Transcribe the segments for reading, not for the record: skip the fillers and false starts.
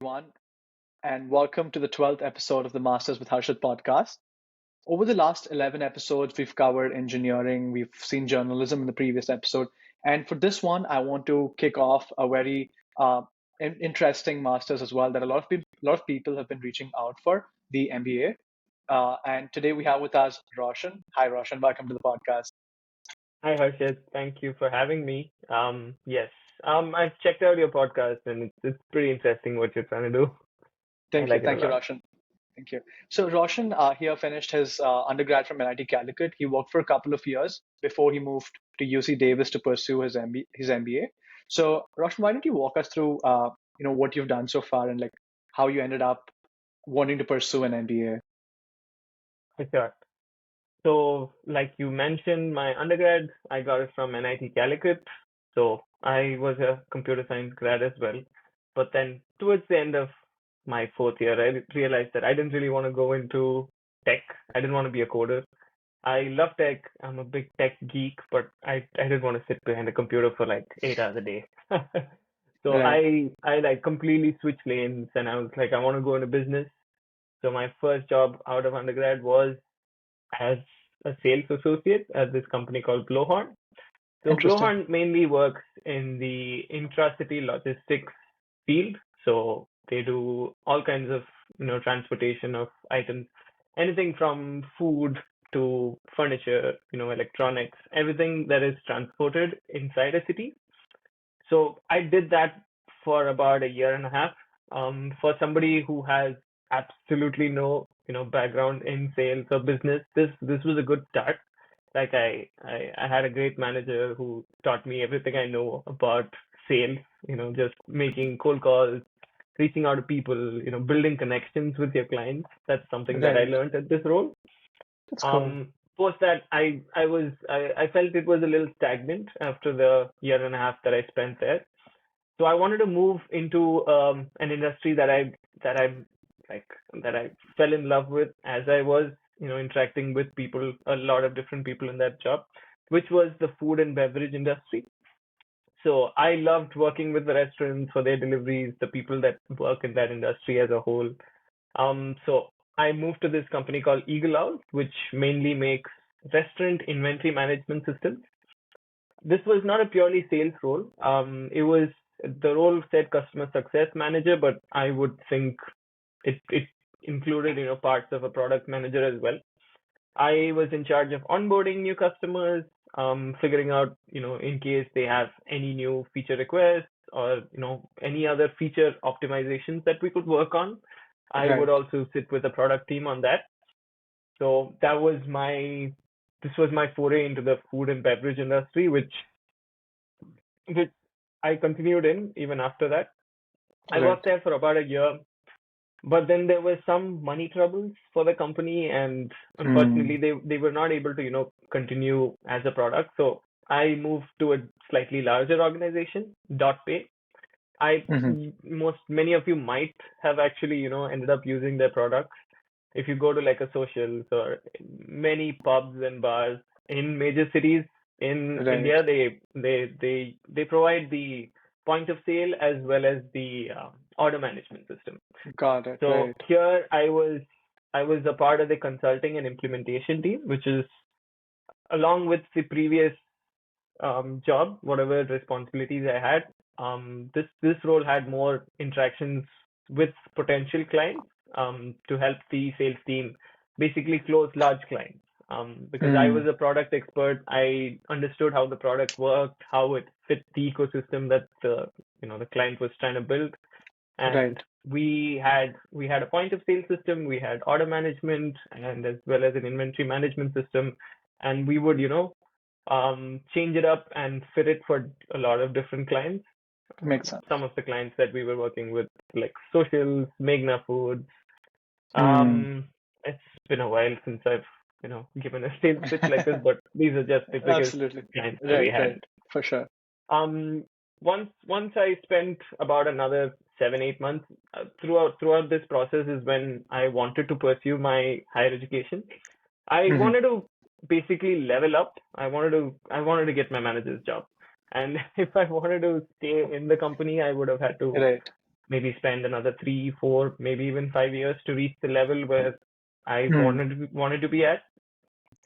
everyone, and welcome to the 12th episode of the Masters with Harshith podcast. Over the last 11 episodes, we've covered engineering, we've seen journalism in the previous episode, and for this one, I want to kick off a very interesting Masters as well that a lot of people have been reaching out for, the MBA. And today we have with us Roshan. Hi, Roshan. Welcome to the podcast. Hi, Harshith. Thank you for having me. Yes, I've checked out your podcast and it's pretty interesting what you're trying to do. I Thank you. like it a Thank you, lot. Roshan. Thank you. So Roshan here finished his undergrad from NIT Calicut. He worked for a couple of years before he moved to UC Davis to pursue his MBA. So Roshan, why don't you walk us through what you've done so far and like how you ended up wanting to pursue an MBA? For sure. So, like you mentioned, my undergrad, I got it from NIT Calicut. So, I was a computer science grad as well. But then, towards the end of my fourth year, I realized that I didn't really want to go into tech. I didn't want to be a coder. I love tech. I'm a big tech geek, but I didn't want to sit behind a computer for like 8 hours a day. So Right. I like completely switched lanes and I was like, I want to go into business. So my first job out of undergrad was as a sales associate at this company called Blowhorn. So Interesting. Blowhorn mainly works in the intracity logistics field. So they do all kinds of, transportation of items, anything from food to furniture, electronics, everything that is transported inside a city. So I did that for about a year and a half. For somebody who has absolutely no, background in sales or business, this was a good start. Like I had a great manager who taught me everything I know about sales, just making cold calls, reaching out to people, building connections with your clients. That's something that I Right. learned at this role. That's cool. Post that, I felt it was a little stagnant after the year and a half that I spent there. So I wanted to move into an industry that I like that I fell in love with as I was, interacting with people, a lot of different people in that job, which was the food and beverage industry. So I loved working with the restaurants for their deliveries, the people that work in that industry as a whole. So I moved to this company called Eagle Owl, which mainly makes restaurant inventory management systems. This was not a purely sales role. It was the role said customer success manager, but I would think it included, parts of a product manager as well. I was in charge of onboarding new customers, figuring out, in case they have any new feature requests or, any other feature optimizations that we could work on. I would Right. also sit with the product team on that. So this was my foray into the food and beverage industry, which I continued in even after that. I Right. worked there for about a year, but then there were some money troubles for the company, and unfortunately, Mm. they were not able to continue as a product. So I moved to a slightly larger organization, Dot Pay. I Hmm. most many of you might have actually ended up using their products. If you go to like a socials or many pubs and bars in major cities in Right. India, they provide the point of sale as well as the order management system. Got it. So Right. here I was a part of the consulting and implementation team, which is along with the previous job, whatever responsibilities I had. This role had more interactions with potential clients to help the sales team basically close large clients. Because I was Mm. a product expert, I understood how the product worked, how it fit the ecosystem that the client was trying to build, and Right. we had a point of sale system, we had order management, and as well as an inventory management system, and we would change it up and fit it for a lot of different clients. Makes sense. Some of the clients that we were working with, like Socials, Magna Foods. Mm. Um, it's been a while since I've given a sales pitch like this, but these are just the biggest Absolutely. clients that we Right, had. right. For sure. Um, once I spent about another 7 8 months throughout this process is when I wanted to pursue my higher education. I Hmm. wanted to basically level up. I wanted to get my manager's job, and if I wanted to stay in the company, I would have had to Right. maybe spend another 3, 4, maybe even 5 years to reach the level where I Hmm. wanted to be at,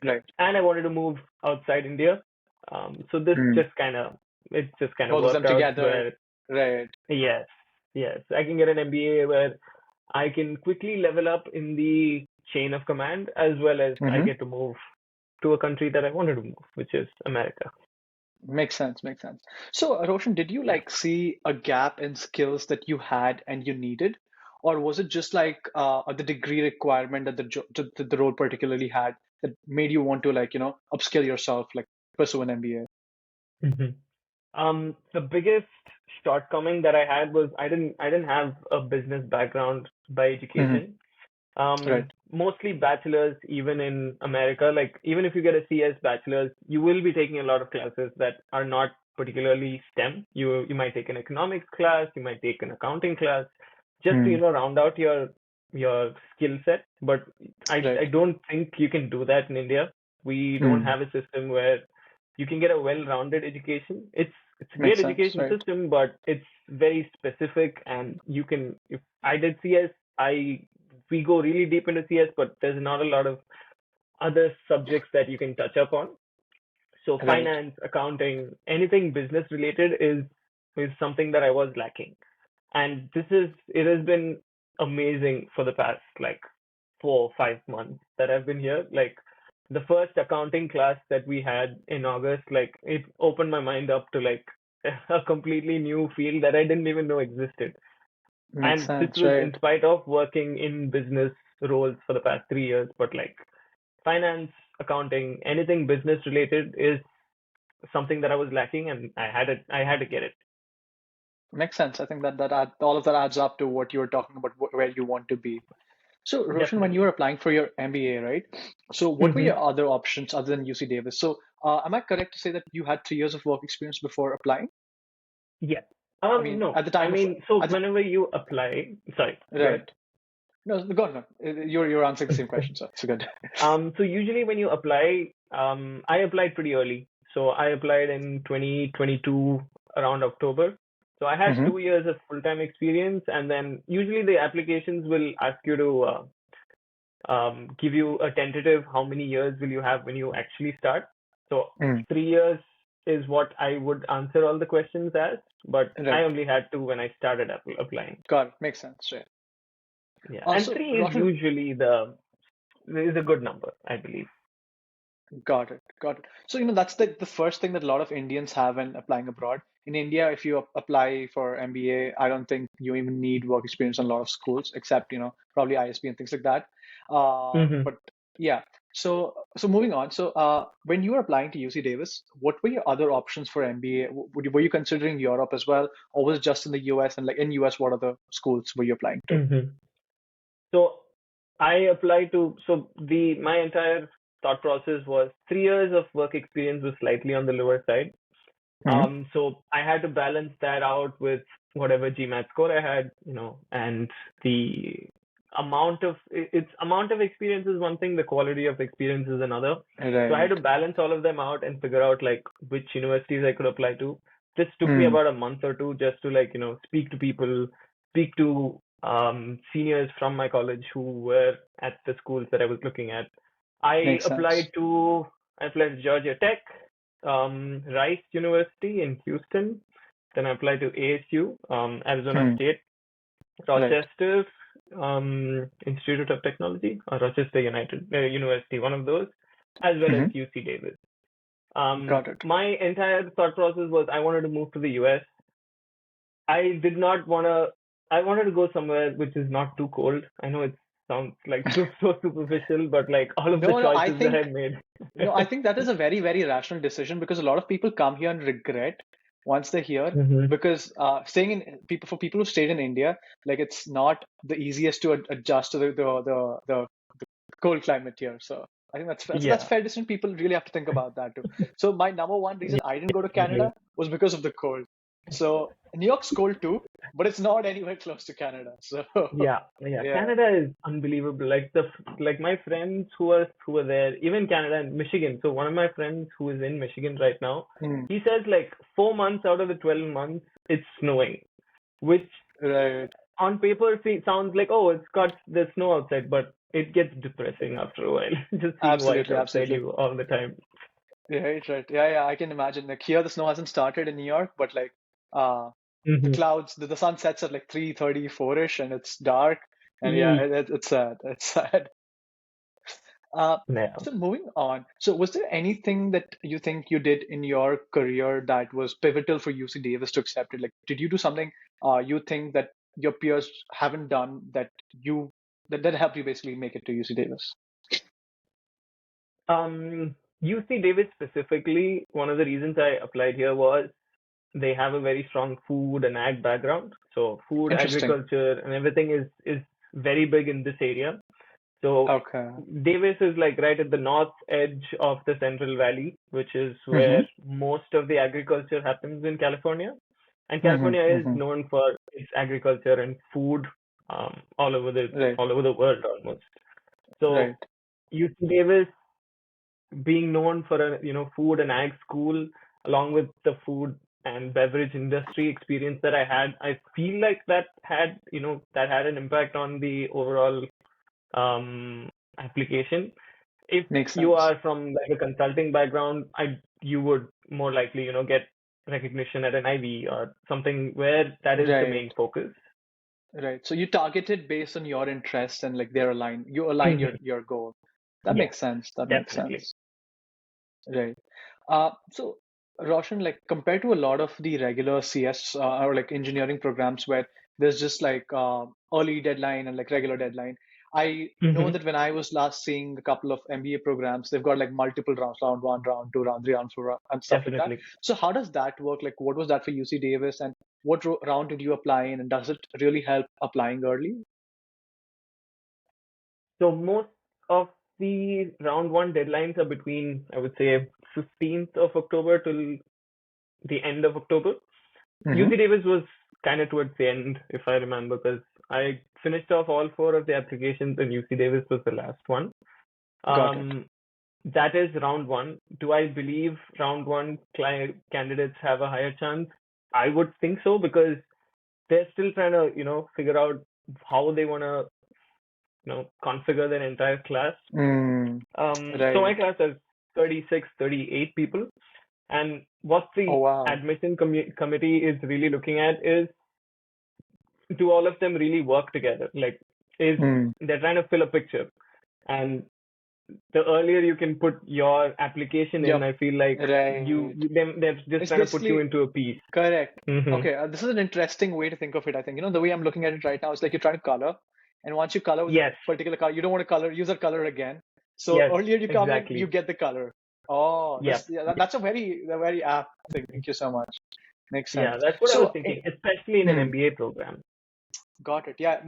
Right. and I wanted to move outside India. So this Hmm. just kind of Both of them worked out together. where Right. yes, yes, I can get an MBA where I can quickly level up in the chain of command, as well as I Hmm. get to move to a country that I wanted to move, which is America. Makes sense. Makes sense. So, Roshan, did you Yeah. like see a gap in skills that you had and you needed, or was it just like the degree requirement that the role particularly had that made you want to like upskill yourself, like pursue an MBA? Mhm. The biggest shortcoming that I had was I didn't have a business background by Hmm. education. Right. Mostly bachelors, even in America, like even if you get a CS bachelor's, you will be taking a lot of classes that are not particularly STEM. You might take an economics class, you might take an accounting class, just to, Hmm. round out your skill set. But I Right. don't think you can do that in India. We don't Hmm. have a system where you can get a well-rounded education. It's a great Makes sense. education Right. system, but it's very specific, and you can if I did CS, I we go really deep into CS, but there's not a lot of other subjects that you can touch up on. So Right. finance, accounting, anything business related is something that I was lacking. And it has been amazing for the past like 4 or 5 months that I've been here. Like the first accounting class that we had in August, like it opened my mind up to like a completely new field that I didn't even know existed. Makes And this sense. was in Right. spite of working in business roles for the past 3 years. But like finance, accounting, anything business related is something that I was lacking, and I had to get it. Makes sense. I think all of that adds up to what you were talking about, where you want to be. So, Roshan, when you Definitely. were applying for your MBA, right? So, what were Hmm. your other options other than UC Davis? So, am I correct to say that you had 3 years of work experience before applying? Yeah. I mean, No. at the I time of, mean, so at the, whenever you apply, sorry, go ahead. right? No, go on. You're answering the same question, so it's good. So usually when you apply, I applied pretty early. So I applied in 2022 around October. So I had Hmm. 2 years of full-time experience, and then usually the applications will ask you to give you a tentative how many years will you have when you actually start. So Mm. 3 years is what I would answer all the questions as, but I Right. only had two when I started applying. Got it. Makes sense. Right. Yeah, and Also, three is Roshan, usually the is a good number, I believe. got it. Got it. So, that's the first thing that a lot of Indians have when applying abroad. In India, if you apply for MBA, I don't think you even need work experience in a lot of schools, except, probably ISB and things like that. Hmm. But yeah. So moving on. So, when you were applying to UC Davis, what were your other options for MBA? Were you considering Europe as well, or was it just in the US? And like in US, what other schools were you applying to? Hmm. So I applied to so the my entire thought process was 3 years of work experience was slightly on the lower side. Hmm. So I had to balance that out with whatever GMAT score I had, and the amount of experience is one thing, the quality of experience is another. So I had Right. to balance all of them out and figure out like which universities I could apply to. This took me Hmm. about a month or two just to like, speak to people, speak to seniors from my college who were at the schools that I was looking at. I Makes sense. applied to I applied to Georgia Tech, Rice University in Houston. Then I applied to ASU, Arizona Hmm. State, Right. Rochester Institute of Technology, or Rochester United University, one of those, as well as Hmm. UC Davis. Got it. My entire thought process was I wanted to move to the US. I did not want to. I wanted to go somewhere which is not too cold. I know it sounds like so superficial, but like all of the No, no, I choices that I think made. no, I think that is a very, very rational decision because a lot of people come here and regret once they're here Hmm. because staying in people for people who stayed in India, like it's not the easiest to adjust to the cold climate here. So I think that's Yeah. fair decision. People really have to think about that too. So my number one reason I didn't go to Canada was because of the cold. So New York's cold too, but it's not anywhere close to Canada. So Yeah, yeah. yeah. Canada is unbelievable. Like my friends who are there, even Canada and Michigan. So one of my friends who is in Michigan right now, Mm. he says like 4 months out of the 12 months it's snowing, which Right. On paper, see, sounds like, oh, it's got the snow outside, but it gets depressing after a while. Just seeing white Absolutely, outside absolutely. you all the time. Right, right. Yeah, yeah, I can imagine. Like here, the snow hasn't started in New York, but like uh the Hmm. clouds, the sun sets at like 3:34-ish and it's dark. And yeah, Mm. it's sad. It's sad. Uh, Yeah. so moving on. So was there anything that you think you did in your career that was pivotal for UC Davis to accept it? Like, did you do something you think that your peers haven't done that helped you basically make it to UC Davis? UC Davis specifically, one of the reasons I applied here was they have a very strong food and ag background. So food, Interesting. agriculture, and everything is very big in this area. So Okay. Davis is like right at the north edge of the Central Valley, which is Mm-hmm. where most of the agriculture happens in California. And Mm-hmm. California is Mm-hmm. known for its agriculture and food Right. all over the world almost. So Right. UC Davis being known for a food and ag school, along with the food and beverage industry experience that I had, I feel like that had an impact on the overall um, application. If Makes you sense. are from like a consulting background, you would more likely get recognition at an IB or something where that is the Right. main focus. Right. So you targeted based on your interests and like you align Hmm. your goal. That Yes, makes sense. That makes definitely. sense. Right. So Roshan, like compared to a lot of the regular CS or like engineering programs where there's just like early deadline and like regular deadline, I know Hmm. that when I was last seeing a couple of MBA programs, they've got like multiple rounds, round one, round two, round three, round four, and stuff like that. Definitely. So how does that work? Like what was that for UC Davis and what round did you apply in, and does it really help applying early? So most of the round one deadlines are between, I would say, 15th of October till the end of October. Mm-hmm. UC Davis was kind of towards the end, if I remember, because I finished off all four of the applications and UC Davis was the last one. Got it. Um, that is round one. Do I believe round one candidates have a higher chance? I would think so because they're still trying to, figure out how they want to, configure their entire class. Mm, So my right. class has 36, 38 people. And what Oh, the wow. admission committee is really looking at is, do all of them really work together? Like, Mm, they're trying to fill a picture. And the earlier you can put your application in, yep. I feel like Right. they're just It's trying to put you basically into a piece. correct. Hmm. Okay, this is an interesting way to think of it, I think. The way I'm looking at it right now is like you're trying to color, and once you color with a Yes, particular color, you don't want to use that color again. So yes, earlier you come in, you exactly. get the color. Oh, Yep. that's a very apt thing. Thank you so much. Makes Yeah, sense. that's what I was So, thinking, especially in an hmm, MBA program. got it. Yeah,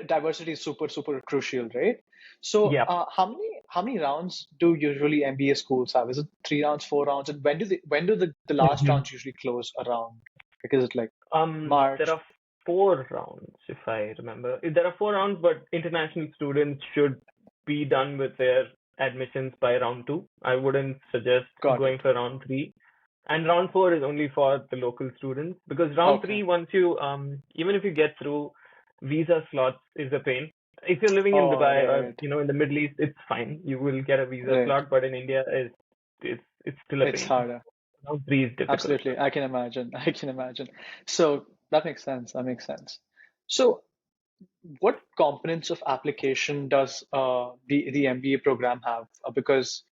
diversity is super, super crucial, right? So, Yep. how many rounds do usually MBA schools have? Is it 3 rounds, 4 rounds? And when do the last Hmm. rounds usually close around? Like, is it like There March? are 4 rounds, if I remember. There are 4 rounds, but international students should be done with their admissions by round two. I wouldn't suggest Got going it. for round three. And round four is only for the local students because round Okay. three, once you even if you get through, visa slots is a pain. If you're living in Oh, Dubai or right, in the Middle East, it's fine. You will get a visa right. slot, but in India, it's still a It's pain. harder. Round three is difficult. Absolutely. I can imagine. I can imagine. So that makes sense. That makes sense. So what components of application does the MBA program have? Because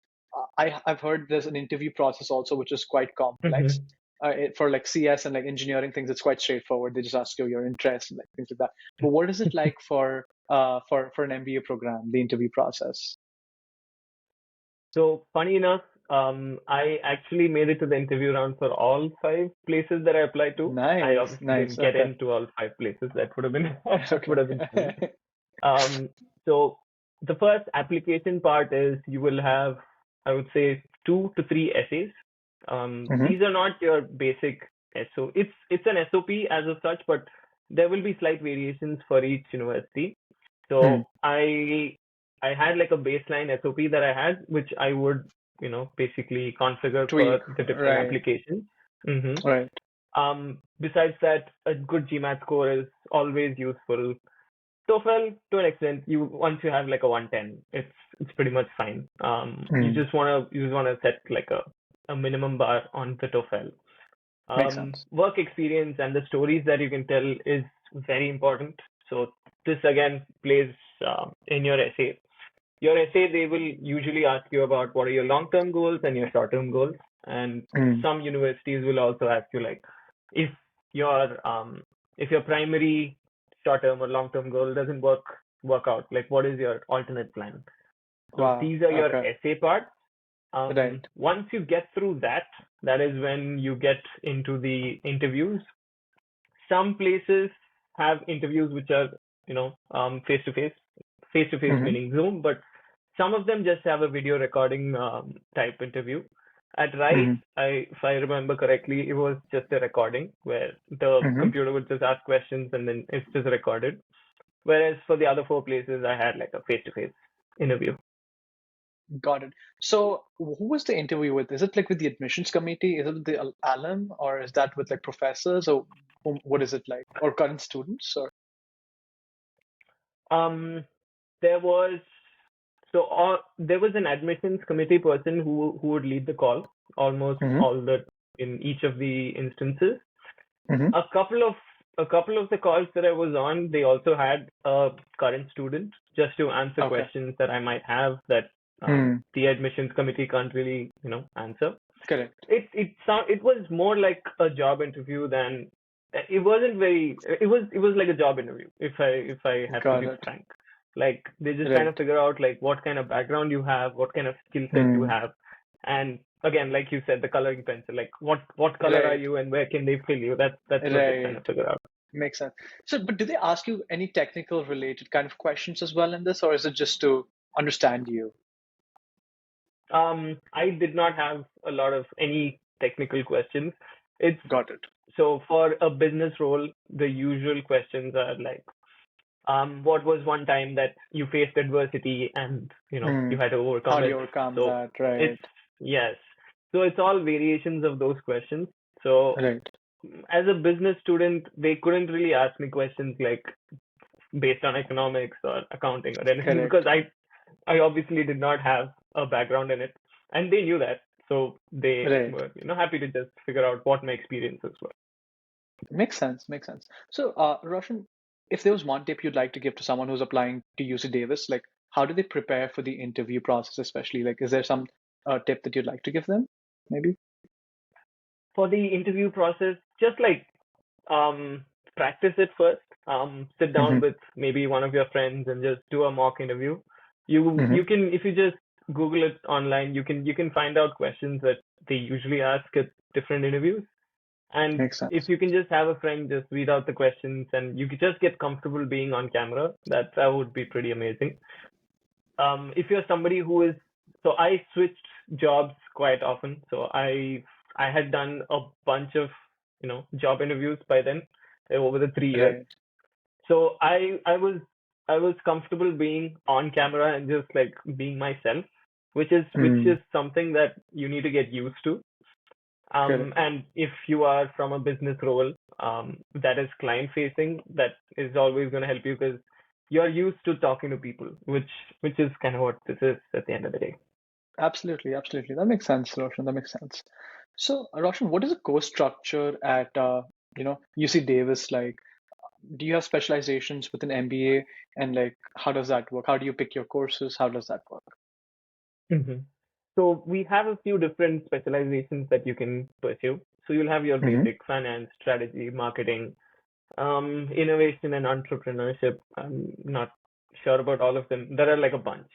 I've heard there's an interview process also, which is quite complex. Hmm. For like CS and like engineering things, it's quite straightforward. They just ask you your interest and like things like that. But what is it like for an MBA program, the interview process? So funny enough, I actually made it to the interview round for all 5 places that I applied to. I Nice, obviously nice. didn't get Okay, into all 5 places. That would have been that would have been funny. okay. Um, so the first application part is you will have, I would say, 2 to 3 essays. Hmm. These are not your basic SO. It's an SOP as of such, but there will be slight variations for each university. Hmm. So I had like a baseline SOP that I had, which I would basically configure for Tweak. the different Right, applications. Hmm. right. Besides that, a good GMAT score is always useful. TOEFL, to an extent, you once you have like a 110, it's pretty much fine. Mm. You just wanna set like a minimum bar on the TOEFL. Makes sense. Work experience and the stories that you can tell is very important. So this again plays in your essay. Your essay, they will usually ask you about what are your long-term goals and your short-term goals. And Mm. some universities will also ask you like if your primary short-term or long-term goal doesn't work out, like what is your alternate plan? So Wow. these are your Okay. essay parts. Right. Once you get through that, that is when you get into the interviews. Some places have interviews which are, face to face, Mm-hmm. meaning Zoom, but some of them just have a video recording type interview. At Rice, Mm-hmm. if I remember correctly, it was just a recording where the Mm-hmm. computer would just ask questions and then it's just recorded. Whereas for the other four places, I had like a face to face interview. Got it. So, who was the interview with? Is it like with the admissions committee? Is it with the alum, or is that with like professors, or what is it like, or current students? Or Um, there was there was an admissions committee person who would lead the call almost mm-hmm. all the in each of the instances. Mm-hmm. A couple of the calls that I was on, they also had a current student just to answer Okay. questions that I might have that Mm. the admissions committee can't really answer. Correct. It was more like a job interview than it wasn't very it was like a job interview if I have to Got be it. frank. Like they're just trying to Right. figure out like what kind of background you have, what kind of skill set you Mm. have, and again, like you said, the coloring pencil, like what color are Right. you and where can they fill you? That's what they're trying to Right. figure out. Makes sense. So, but do they ask you any technical related kind of questions as well in this, or is it just to understand you? I did not have a lot of any technical questions. It's Got it. so for a business role, the usual questions are like, what was one time that you faced adversity and you Mm. had to How overcome do you it? overcome So that? it's Right. yes. So it's all variations of those questions. So Right. as a business student, they couldn't really ask me questions like based on economics or accounting or anything because Correct. I obviously did not have a background in it, and they knew that. So they Right. were happy to just figure out what my experiences were. Makes sense. Makes sense. So, Roshan, if there was one tip you'd like to give to someone who's applying to UC Davis, like how do they prepare for the interview process, especially? Like, is there some tip that you'd like to give them? Maybe. For the interview process, just like um, practice it first. Sit down Mm-hmm. with maybe one of your friends and just do a mock interview. Mm-hmm. You can if you just Google it online, you can find out questions that they usually ask at different interviews. And Makes if sense. you can just have a friend just read out the questions and you could just get comfortable being on camera, that would be pretty amazing. If you're somebody who is so I switched jobs quite often. So I had done a bunch of job interviews by then over the 3 years. Right. So I was comfortable being on camera and just like being myself, which Mm. is something that you need to get used to. Correct. And if you are from a business role that is client facing, that is always going to help you because you're used to talking to people, which is kind of what this is at the end of the day. Absolutely. Absolutely. That makes sense, Roshan. That makes sense. So, Roshan, what is the course structure at UC Davis like? Do you have specializations with an MBA, and like how does that work? How do you pick your courses? How does that work? hmm So we have a few different specializations that you can pursue. So you'll have your Mm-hmm. basic finance, strategy, marketing, innovation and entrepreneurship. I'm not sure about all of them. There are like a bunch.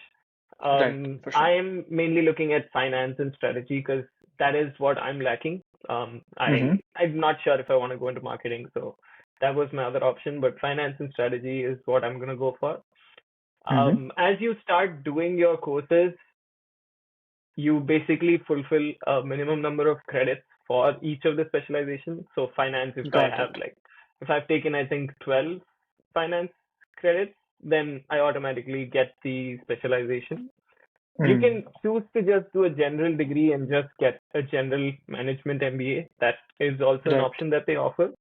Right, for I sure. am mainly looking at finance and strategy because that is what I'm lacking. Mm-hmm. I'm not sure if I want to go into marketing, so that was my other option. But finance and strategy is what I'm gonna go for. Mm-hmm. As you start doing your courses, you basically fulfill a minimum number of credits for each of the specializations. So finance, Got it. if I've taken, I think 12 finance credits, then I automatically get the specialization. You Hmm. can choose to just do a general degree and just get a general management MBA. That is also an Right. option that they offer.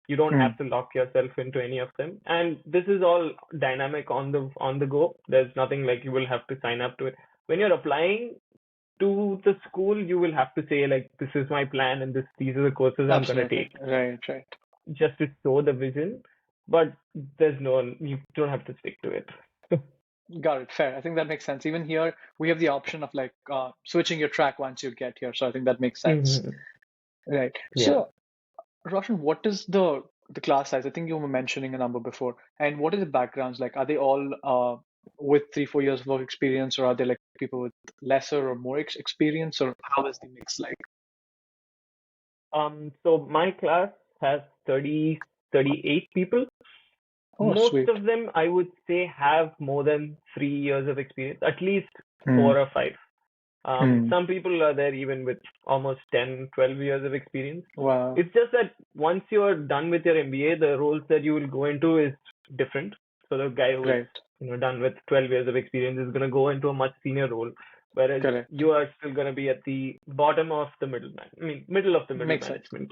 You don't Hmm. have to lock yourself into any of them. And this is all dynamic on the go. There's nothing like you will have to sign up to it. When you're applying to the school, you will have to say like, this is my plan and these are the courses I'm gonna Absolutely. take, Right. Right. just to show the vision. But you don't have to stick to it. Got it. Fair. I think that makes sense. Even here, we have the option of like switching your track once you get here. So I think that makes sense. Mhm. Right. Yeah. So, Roshan, what is the class size? I think you were mentioning a number before. And what are the backgrounds like? Are they all with 3, 4 years of work experience, or are they like people with lesser or more experience, or how is the mix like? So my class has 38 people. Oh, Most sweet. of them, I would say, have more than 3 years of experience, at least Hmm. 4 or 5. Hmm. Some people are there even with almost 10, 12 years of experience. Wow. It's just that once you're done with your MBA, the roles that you will go into is different. So the guy who is, Right. done with 12 years of experience is going to go into a much senior role, whereas Correct. you are still going to be at the bottom of the middle of the middle Makes sense. management,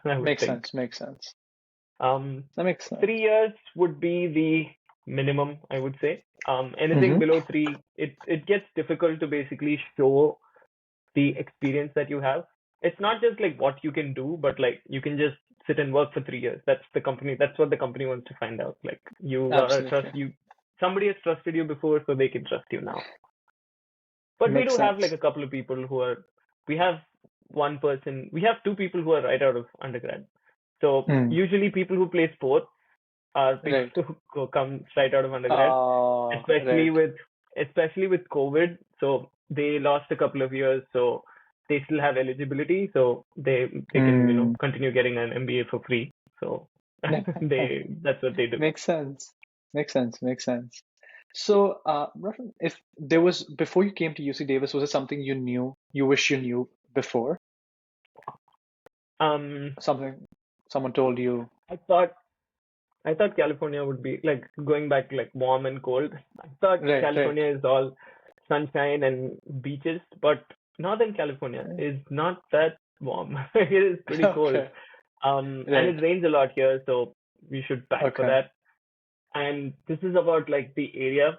I would Makes think. sense. Makes sense. Um, That makes 3 years would be the minimum, I would say. Anything sense. below three, it gets difficult to basically show the experience that you have. It's not just like what you can do, but like you can just sit and work for 3 years. That's what the company wants to find out. Like Absolutely. somebody has trusted you before, so they can trust you now. But we Makes do have like sense. a couple of people we have we have two people who are right out of undergrad. So Hmm. usually people who play sports are people Right. who come right out of undergrad, especially Right. with especially with COVID. So they lost a couple of years, so they still have eligibility, so they can Hmm. continue getting an MBA for free. So that's what they do. Makes sense. Makes sense. Makes sense. So, Roshan, if there was before you came to UC Davis, was it something you knew, you wish you knew before? Um, Something someone told you? I thought I thought California would be like going back like warm and cold. I thought Right. Right. California is all sunshine and beaches, but Northern California is not that warm. It is pretty cold. Okay. And Right. it rains a lot here, so we should pack for Okay. that. And this is about like the area.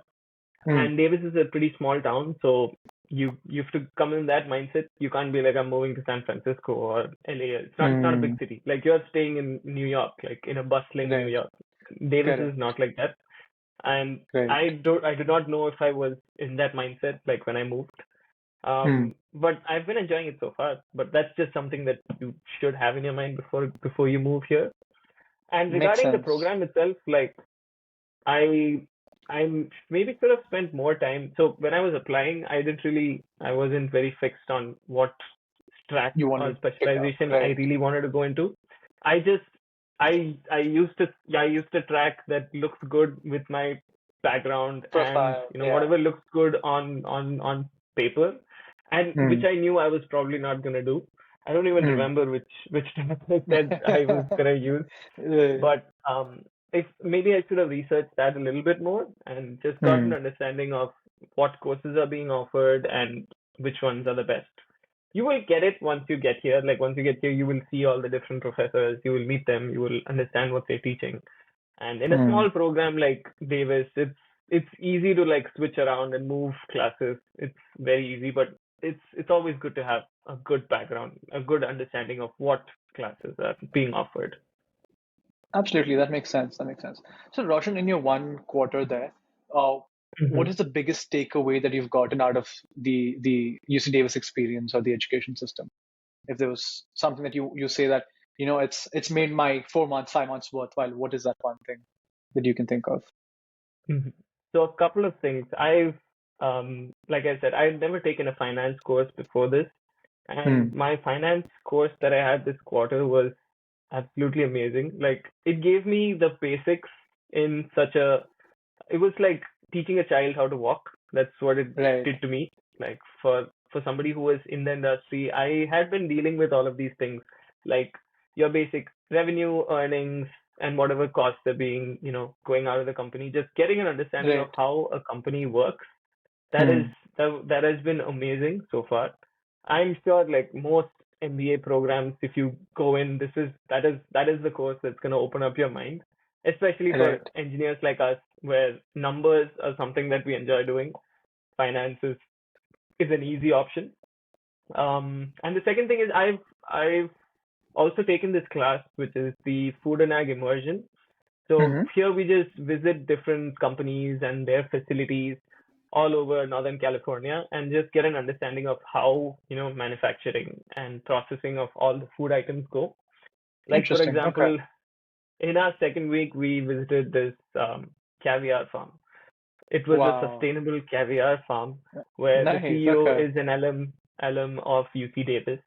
Hmm. And Davis is a pretty small town, so you have to come in that mindset. You can't be like I'm moving to San Francisco or LA. It's not a big Hmm. city. Like you're staying in New York, like in a bustling New Right. York. Davis is Correct. not like that. And Right. I do not know if I was in that mindset like when I moved. Hmm. But I've been enjoying it so far. But that's just something that you should have in your mind before you move here. And Makes regarding the sense. program itself, like I I maybe could have spent more time. So when I was applying, I wasn't very fixed on what track You or wanted to pick up. specialization I Right. really wanted to go into. I just I used a track that looks good with my background and Profile. Yeah. whatever looks good on paper, and which Hmm. I knew I was probably not gonna do. I don't even Hmm. remember which track I said I was gonna use, Right. but if maybe I should have researched that a little bit more and just got an Hmm. understanding of what courses are being offered and which ones are the best. You will get it once you get here. Like once you get here, you will see all the different professors, you will meet them, you will understand what they're teaching. And in a Hmm. small program like Davis, it's easy to like switch around and move classes. It's very easy, but it's always good to have a good background, a good understanding of what classes are being offered. Absolutely, that makes sense. That makes sense. So, Roshan, in your 1 quarter there, uh, what Mhm. is the biggest takeaway that you've gotten out of the UC Davis experience or the education system? If there was something that you say that it's made my 4 months, 5 months worthwhile, what is that one thing that you can think of? Mhm. So a couple of things. Like I said, I've never taken a finance course before this, and Hmm. my finance course that I had this quarter was absolutely amazing. Like it gave me the basics in it was like teaching a child how to walk. That's what it Right. did to me. Like for somebody who was in the industry, I had been dealing with all of these things, like your basic revenue, earnings, and whatever costs are being, going out of the company. Just getting an understanding of Right. how a company works that is Hmm. that has been amazing so far. I'm sure like most MBA programs, if you go in, that is the course that's going to open up your mind, especially for Right. engineers like us, where numbers are something that we enjoy doing. Finance is an easy option. And the second thing is I've also taken this class, which is the Food and Ag Immersion. So Hmm. here we just visit different companies and their facilities all over Northern California and just get an understanding of how, manufacturing and processing of all the food items go. Like, for Interesting. Okay. example, in our second week, we visited this caviar farm. It was a Wow. sustainable caviar farm where the Nice. CEO Okay. is an alum of UC Davis,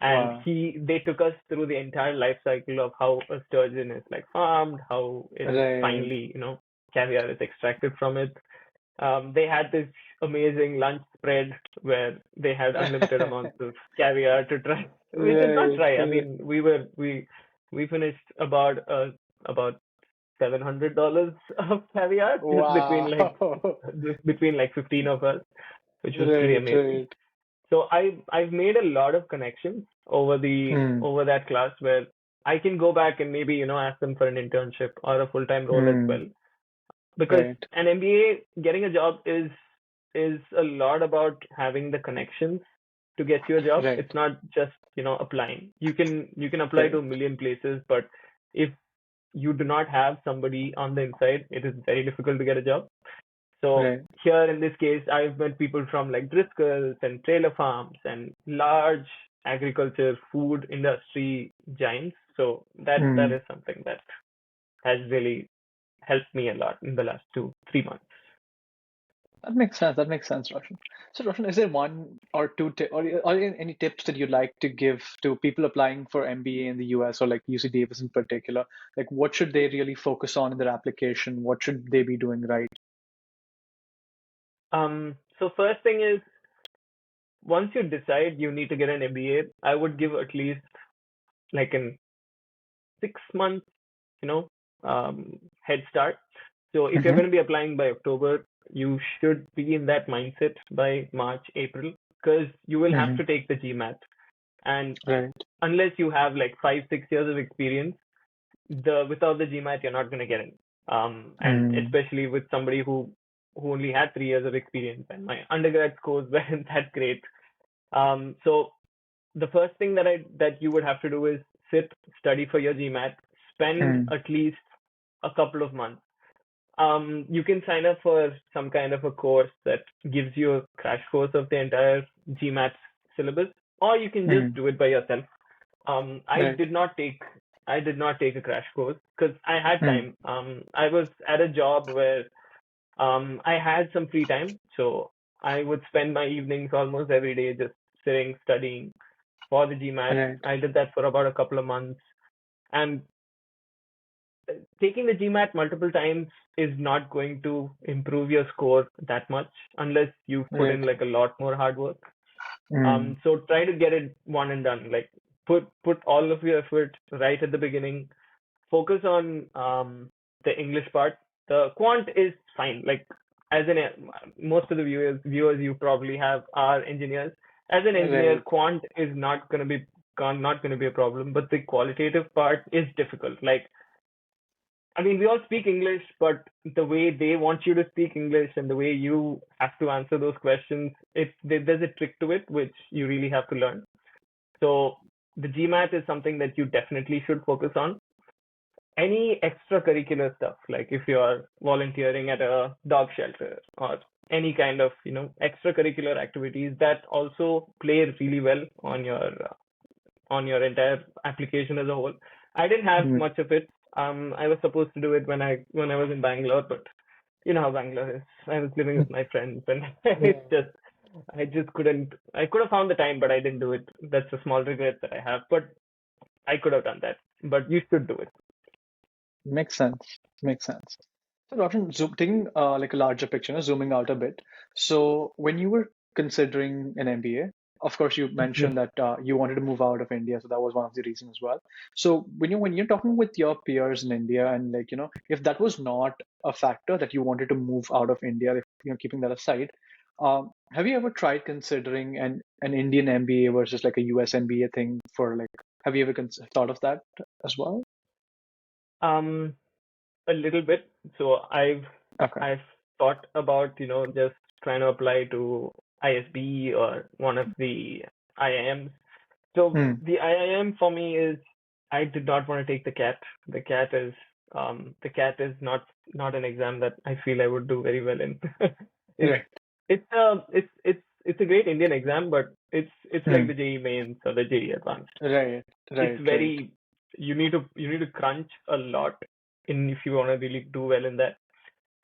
and Wow. they took us through the entire life cycle of how a sturgeon is like farmed, how it is Right. finally, caviar is extracted from it. They had this amazing lunch spread where they had unlimited amounts of caviar to try. We did not Right. try. I Right. mean, we finished about $700 of caviar Wow. just between like 15 of us, which was pretty Right. amazing. Right. So I've made a lot of connections Hmm. over that class where I can go back and maybe ask them for an internship or a full-time role as Hmm. well, because Right. an MBA getting a job is a lot about having the connections to get you a job. Right. It's not just applying. You can apply to Right. a million places, but if you do not have somebody on the inside, it is very difficult to get a job. So Right. here in this case, I've met people from like Driscoll's and trailer farms and large agriculture food industry giants. So that Hmm. is something that has really helped me a lot in the last 2, 3 months. That makes sense. That makes sense, Roshan. So, Roshan, is there one or two or any tips that you'd like to give to people applying for MBA in the US or like UC Davis in particular? Like, what should they really focus on in their application? What should they be doing right? So first thing is, once you decide you need to get an MBA, I would give at least like an 6 months, you know, head start. So if you're Hmm. going to be applying by October, you should be in that mindset by March, April, because you will have Hmm. to take the GMAT. And Right. unless you have like 5, 6 years of experience, the without the GMAT, you're not going to get in. And Mm. especially with somebody who only had 3 years of experience, and my undergrad scores weren't that great. So the first thing that you would have to do is sit, study for your GMAT, spend Mm. at least a couple of months. You can sign up for some kind of a course that gives you a crash course of the entire GMAT syllabus, or you can just Mm. do it by yourself. I Right. did not take a crash course because I had Mm. time. I was at a job where I had some free time, so I would spend my evenings almost every day just sitting studying for the GMAT. Right. I did that for about a couple of months, and taking the GMAT multiple times is not going to improve your score that much unless you put in Right. like a lot more hard work. Mm. So try to get it one and done. Like put all of your effort right at the beginning. Focus on the English part. The quant is fine. Like as an most of the viewers you probably have are engineers. As an engineer, Right. quant is not going to be a problem, but the qualitative part is difficult. Like I mean, we all speak English, but the way they want you to speak English and the way you have to answer those questions, there's a trick to it which you really have to learn. So the GMAT is something that you definitely should focus on. Any extracurricular stuff, like if you're volunteering at a dog shelter or any kind of extracurricular activities that also play really well on your entire application as a whole. I didn't have Mm. much of it. I was supposed to do it when I was in Bangalore, but you know how Bangalore is. I was living with my friends, and Yeah. I just couldn't. I could have found the time, but I didn't do it. That's a small regret that I have. But I could have done that. But you should do it. Makes sense. Makes sense. So, Roshan, taking like a larger picture, zooming out a bit. So, when you were considering an MBA, of course, you Mhm. mentioned that you wanted to move out of India, so that was one of the reasons as well. So, when you're talking with your peers in India, and if that was not a factor that you wanted to move out of India, if keeping that aside, Have you ever tried considering an Indian MBA versus like a US MBA thing for like, have you ever thought of that as well? Um, a little bit. So Okay. I've thought about, just trying to apply to ISB or one of the IIMs. So Hmm. the IIM for me is I did not want to take the CAT. The CAT is not an exam that I feel I would do very well in. It's Right. it's a great Indian exam, but it's like Hmm. the JEE mains or the JEE advanced. Right. It's Right. Right. very you need to crunch a lot in if you want to really do well in that.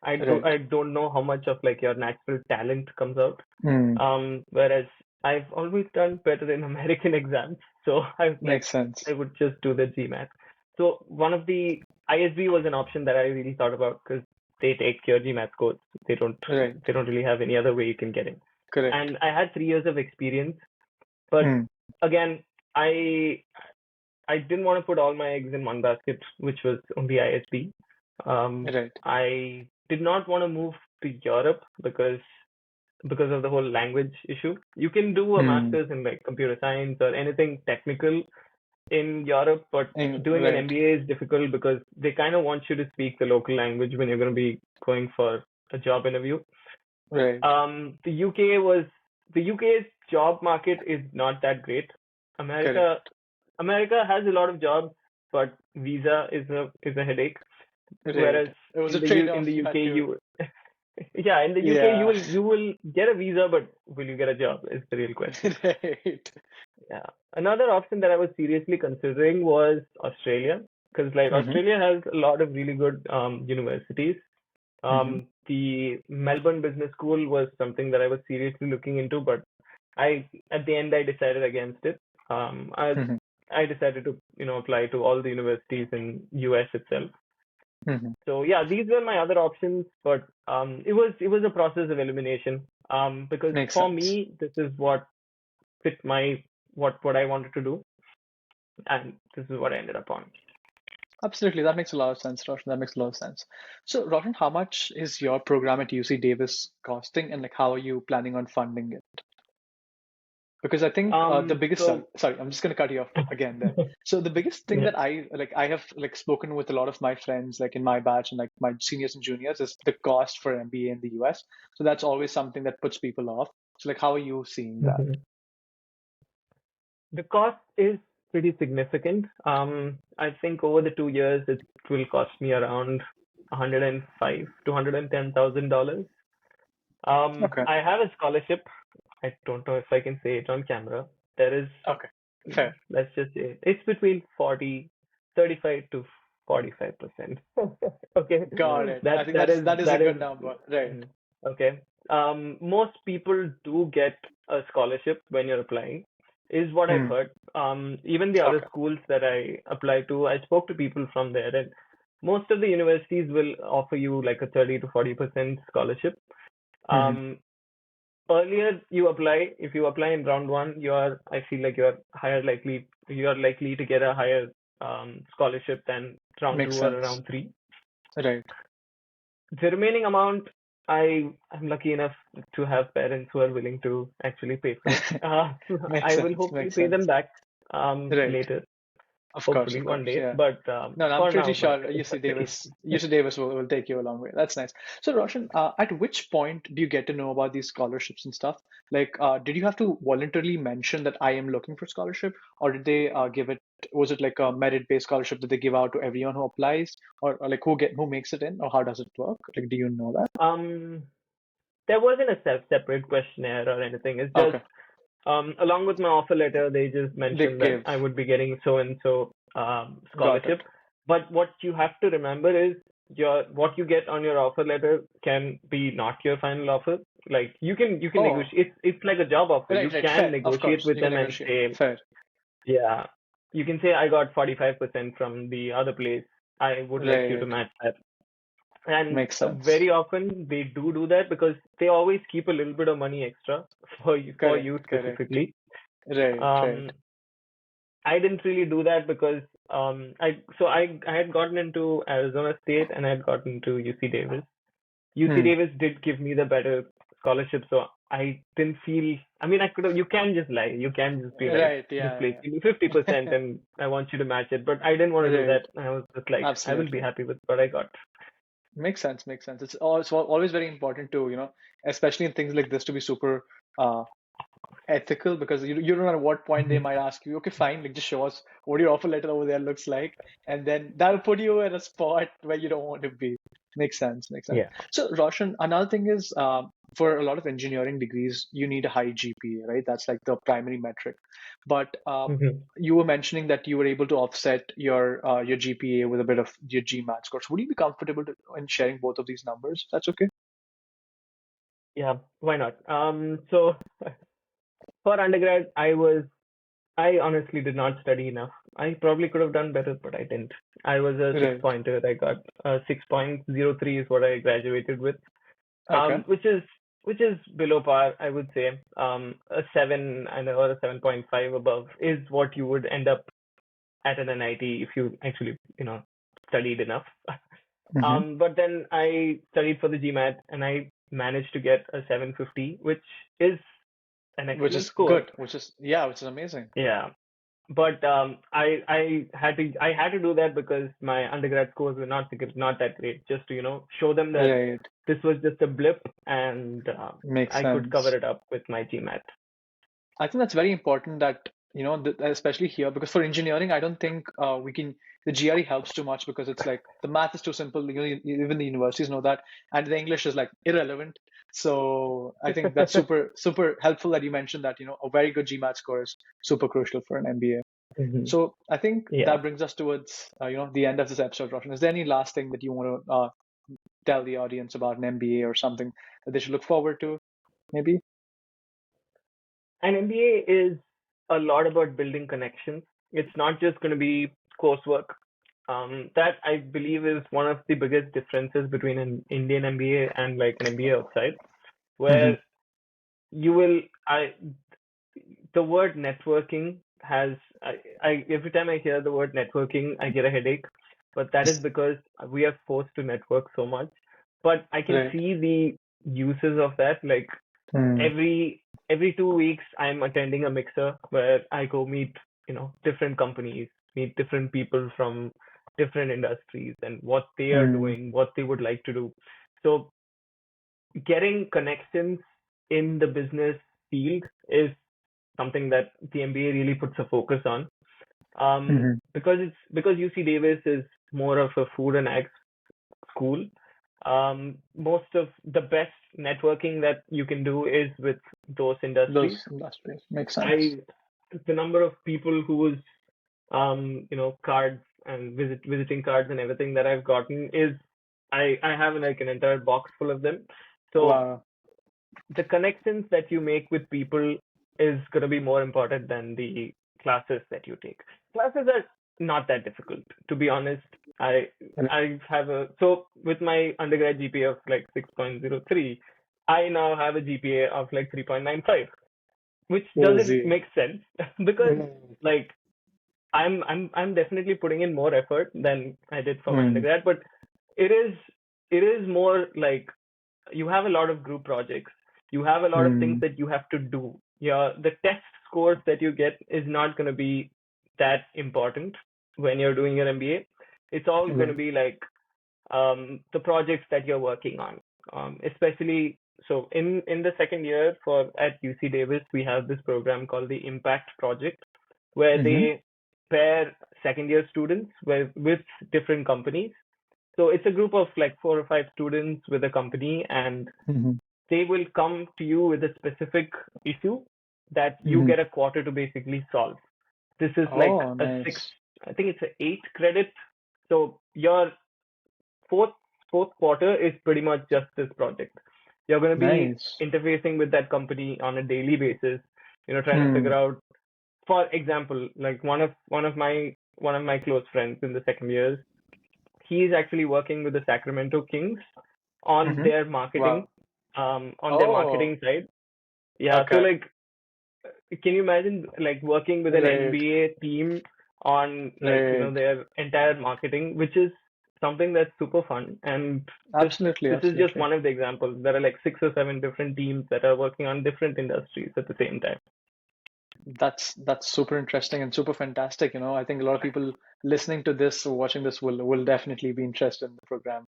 Right. I don't know how much of like your natural talent comes out. Hmm. Whereas I've always done better in American exams, so I was like Makes sense. I would just do the GMAT. So one of the ISB was an option that I really thought about because they take your GMAT scores. They don't Right. they don't really have any other way you can get in. Correct. And I had 3 years of experience, but Hmm. again, I didn't want to put all my eggs in one basket, which was only ISB. Right. I did not want to move to Europe because of the whole language issue. You can do a Hmm. master's in like computer science or anything technical in Europe, but doing an Right. MBA is difficult because they kind of want you to speak the local language when you're going to be going for a job interview. Right. Um, the UK was the UK's job market is not that great. America Correct. America has a lot of jobs, but visa is a headache. Right. Whereas It was a in trade-off the you had UK to. yeah, in the UK Yeah. you will get a visa, but will you get a job is the real question. Right. Yeah. Another option that I was seriously considering was Australia, because like Mm-hmm. Australia has a lot of really good universities. Mm-hmm. The Melbourne Business School was something that I was seriously looking into, but at the end I decided against it. Mm-hmm. I decided to apply to all the universities in US itself. Mm-hmm. So yeah, these were my other options, but it was a process of elimination. Because Makes for sense. me, this is what fit my what I wanted to do, and this is what I ended up on. Absolutely. That makes a lot of sense, Roshan. That makes a lot of sense. So, Roshan, how much is your program at UC Davis costing, and like how are you planning on funding it? Because I think the biggest So sorry, I'm just going to cut you off again there. So the biggest thing yeah. that I have like spoken with a lot of my friends like in my batch and like my seniors and juniors is the cost for MBA in the US. So that's always something that puts people off. So like how are you seeing that? Mhm. The cost is pretty significant. I think over the 2 years, it will cost me around 105 to $110,000. Okay. I have a scholarship. I don't know if I can say it on camera. There is, Okay. Fair. let's just say, it's between 35 to 45%. Okay, Got it. I that think that is that is a that good is number. Right. mhm. Okay. Most people do get a scholarship when you're applying, is what I've Hmm. heard. Even the other Okay. schools that I apply to, I spoke to people from there, and most of the universities will offer you like a 30 to 40% scholarship. Hmm. Um, Earlier you apply, if you apply in round one, I feel like you are likely to get a higher scholarship than round two Makes or sense. round three. Right. The remaining amount, I'm lucky enough to have parents who are willing to actually pay for it. Makes I will sense. hopefully Makes pay them sense. back Right. later, Of course. hopefully Of one course. day. Yeah. But No, no, I'm for pretty now, sure it's UC not the case. Davis, UC Davis will take you a long way. That's nice. So, Roshan, at which point do you get to know about these scholarships and stuff? Like, did you have to voluntarily mention that I am looking for scholarship, or did they give it? Was it like a merit-based scholarship that they give out to everyone who applies, or like who makes it in, or how does it work? Like, do you know that? Um, there wasn't a separate questionnaire or anything. It's just Okay, along with my offer letter, they just they mentioned that give. I would be getting so and so Got it. scholarship. But what you have to remember is what you get on your offer letter can be not your final offer. Like you can Oh, negotiate. It's like a job offer. You right, right, can fair. Of negotiate course, with you can them and negotiate. say, Fair. yeah, you can say I got 45% from the other place. I would like you to Right. match that. And Makes sense. very often they do that because they always keep a little bit of money extra for Correct, you correct. specifically. Right, right. Um, I didn't really do that because I had gotten into Arizona State and I had gotten into UC Davis. UC Hmm. Davis did give me the better scholarship, so I didn't feel. I mean, I could have. You can just lie. You can just be like, Right. this place Yeah. give me 50%, and I want you to match it. But I didn't want to do Right. that. I was just like, I will be Absolutely. happy with what I got. Makes sense. Makes sense. It's always very important to, especially in things like this, to be super uh, ethical, because you don't know at what point they Mhm. might ask you, okay, fine, like just show us what your offer letter over there looks like, and then that'll put you in a spot where you don't want to be. Makes sense. Makes sense. Yeah. So, Roshan, another thing is, for a lot of engineering degrees, you need a high GPA, right? That's like the primary metric. But hmm you were mentioning that you were able to offset your GPA with a bit of your GMAT scores. Would you be comfortable in sharing both of these numbers? If that's okay. Yeah. Why not? So for undergrad, I honestly did not study enough. I probably could have done better, but I didn't. I was a six Right. pointer. I got 6.03 is what I graduated with, Okay. which is below par, I would say. A 7 and or a 7.5 above is what you would end up at an NIT if you actually, studied enough. Hmm. But then I studied for the GMAT and I managed to get a 750, which is an Which excellent is score. good. Which is amazing. Yeah, but I had to do that because my undergrad scores were not that great. Just to show them that Right. this was just a blip and Makes I could cover sense. it up with my GMAT. I think that's very important that, especially here, because for engineering, I don't think the GRE helps too much, because it's like the math is too simple. Even the universities know that, and the English is like irrelevant. So I think that's super, super helpful that you mentioned that, a very good GMAT score is super crucial for an MBA. hmm So I think Yeah. that brings us towards, the end of this episode, Roshan. Is there any last thing that you want to tell the audience about an MBA, or something that they should look forward to, maybe? And MBA is a lot about building connections. It's not just going to be coursework. That I believe is one of the biggest differences between an Indian MBA and like an MBA outside, Hmm. where you will I the word networking has I every time I hear the word networking, I get a headache. But that is because we are forced to network so much. But I can Right. see the uses of that. Like Hmm. every 2 weeks, I'm attending a mixer where I go meet different companies, meet different people from different industries, and what they are Hmm. doing, what they would like to do. So getting connections in the business field is something that the MBA really puts a focus on. Hmm. Because UC Davis is more of a food and ag school. Most of the best networking that you can do is with those industries. Those industries make sense. I The number of people whose cards and visiting cards and everything that I've gotten is I have like an entire box full of them. So Wow. the connections that you make with people is going to be more important than the classes that you take. Classes are not that difficult, to be honest. I I have a so with my undergrad GPA of like 6.03, I now have a GPA of like 3.95, which doesn't Crazy. make sense because Right. like I'm definitely putting in more effort than I did for my Hmm. undergrad, but it is it is more like you have a lot of group projects. You have a lot of things Hmm. that you have to do. Yeah, the test scores that you get is not going to be that important when you're doing your MBA. It's all going to Right. be like the projects that you're working on. Especially so in the second year for at UC Davis, we have this program called the Impact Project, where Hmm. they pair second year students with different companies. So it's a group of like 4 or 5 students with a company, and Hmm. they will come to you with a specific issue that you Hmm. get a quarter to basically solve. This is like Oh, a six, nice. I think it's an 8 credit. So your fourth fourth quarter is pretty much just this project. You're going to be Nice. interfacing with that company on a daily basis, trying to Hmm. figure out, for example, like one of my close friends in the second years, he's actually working with the Sacramento Kings on Hmm. their marketing, Wow. on their Oh, marketing side. Yeah, so okay. like, can you imagine like working with an Right. NBA team on like Right. their entire marketing, which is something that's super fun. And this Absolutely, this is just absolutely. one of the examples. There are like 6 or 7 different teams that are working on different industries at the same time. That's super interesting and super fantastic. I think a lot of people listening to this or watching this will definitely be interested in the program.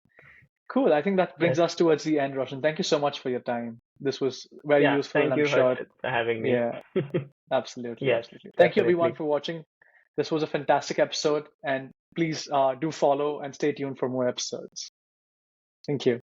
Cool. I think that brings Yes. us towards the end, Roshan. Thank you so much for your time. This was very Yeah. useful, and Thank I'm you, sure, Harshit, for having me. yeah, absolutely, Yes, absolutely. Thank you everyone definitely. for watching. This was a fantastic episode, and please do follow and stay tuned for more episodes. Thank you.